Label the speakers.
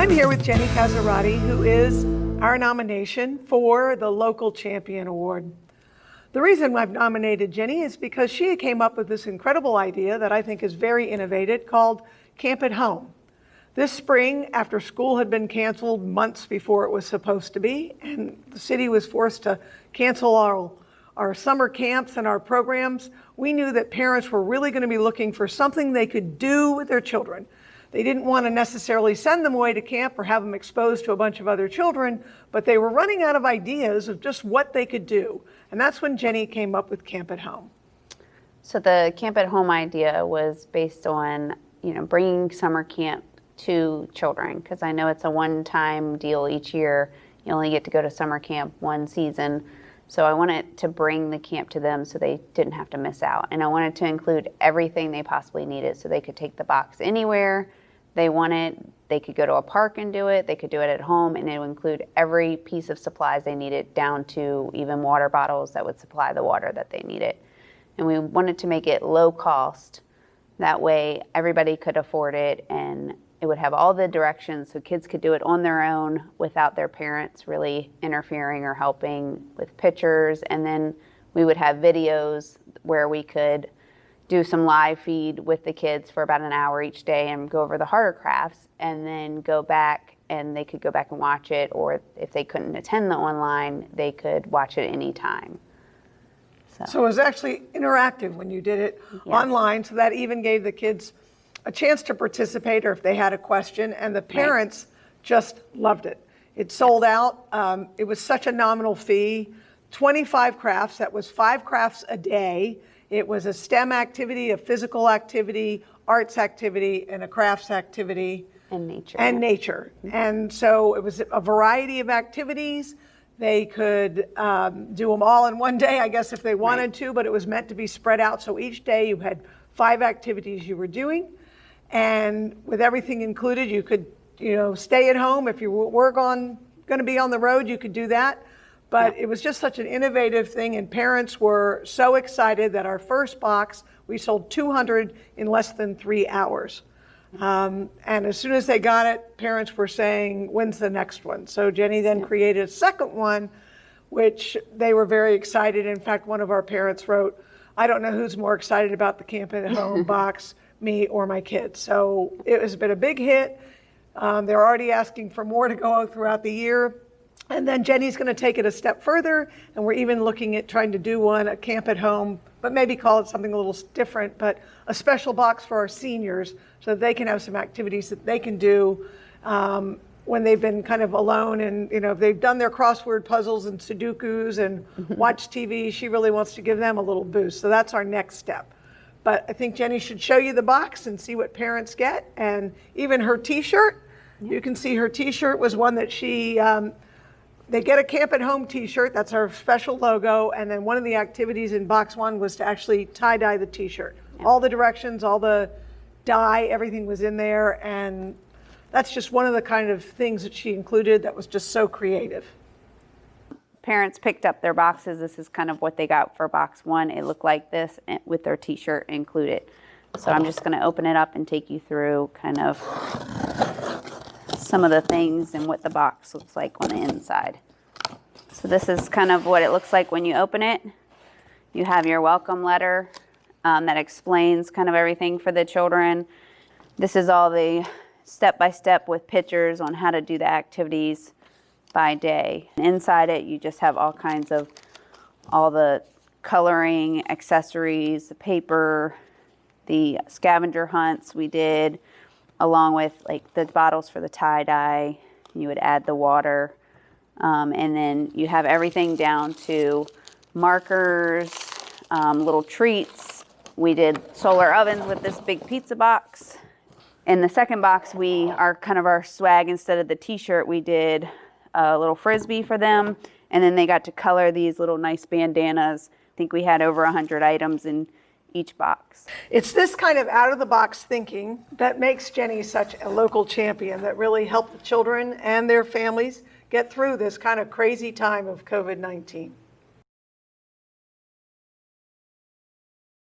Speaker 1: I'm here with Jenny Casarotti, who is our nomination for the Local Champion Award. The reason I've nominated Jenny is because she came up with this incredible idea that I think is very innovative called Camp at Home. This spring, after school had been canceled months before it was supposed to be, and the city was forced to cancel our summer camps and our programs, we knew that parents were really going to be looking for something they could do with their children. They didn't want to necessarily send them away to camp or have them exposed to a bunch of other children, but they were running out of ideas of just what they could do. And that's when Jenny came up with Camp at Home.
Speaker 2: So the Camp at Home idea was based on, bringing summer camp to children, because I know it's a one-time deal each year. You only get to go to summer camp one season. So I wanted to bring the camp to them so they didn't have to miss out. And I wanted to include everything they possibly needed so they could take the box anywhere they wanted. They could go to a park and do it. They could do it at home, and it would include every piece of supplies they needed, down to even water bottles that would supply the water that they needed. And we wanted to make it low cost. That way everybody could afford it, and it would have all the directions so kids could do it on their own without their parents really interfering or helping with pictures. And then we would have videos where we could do some live feed with the kids for about an hour each day and go over the harder crafts, and then go back and they could go back and watch it, or if they couldn't attend the online, they could watch it anytime.
Speaker 1: So it was actually interactive when you did it online, so that even gave the kids a chance to participate, or if they had a question, and the parents just loved it. It sold out. It was such a nominal fee, 25 crafts. That was 5 crafts a day. It was a STEM activity, a physical activity, arts activity, and a crafts activity.
Speaker 2: And nature.
Speaker 1: And so it was a variety of activities. They could do them all in one day, I guess, if they wanted to, but it was meant to be spread out. So each day you had 5 activities you were doing. And with everything included, you could, stay at home. If you were going to be on the road, you could do that. But it was just such an innovative thing, and parents were so excited that our first box, we sold 200 in less than 3 hours. And as soon as they got it, parents were saying, when's the next one? So Jenny then created a second one, which they were very excited. In fact, one of our parents wrote, I don't know who's more excited about the Camp at Home box, me or my kids. So it has been a big hit. They're already asking for more to go throughout the year. And then Jenny's going to take it a step further, and we're even looking at trying to do a Camp at Home, but maybe call it something a little different, but a special box for our seniors so that they can have some activities that they can do when they've been kind of alone, and if they've done their crossword puzzles and Sudokus and watched TV. She really wants to give them a little boost. So that's our next step. But I think Jenny should show you the box and see what parents get, and even her t-shirt. You can see her t-shirt was one that she, they get a Camp at Home t-shirt. That's our special logo. And then one of the activities in box 1 was to actually tie-dye the t-shirt. All the directions, all the dye, everything was in there. And that's just one of the kind of things that she included that was just so creative.
Speaker 2: Parents picked up their boxes. This is kind of what they got for box 1. It looked like this with their t-shirt included. So I'm just going to open it up and take you through kind of some of the things and what the box looks like on the inside. So this is kind of what it looks like when you open it. You have your welcome letter that explains kind of everything for the children. This is all the step-by-step with pictures on how to do the activities by day. Inside it, you just have all kinds of all the coloring, accessories, the paper, the scavenger hunts we did, along with like the bottles for the tie-dye. You would add the water. And then you have everything down to markers, little treats. We did solar ovens with this big pizza box. In the second box, our swag, instead of the t-shirt, we did a little Frisbee for them. And then they got to color these little nice bandanas. I think we had over 100 items in each box.
Speaker 1: It's this kind of out-of-the-box thinking that makes Jenny such a local champion, that really helped the children and their families get through this kind of crazy time of COVID-19.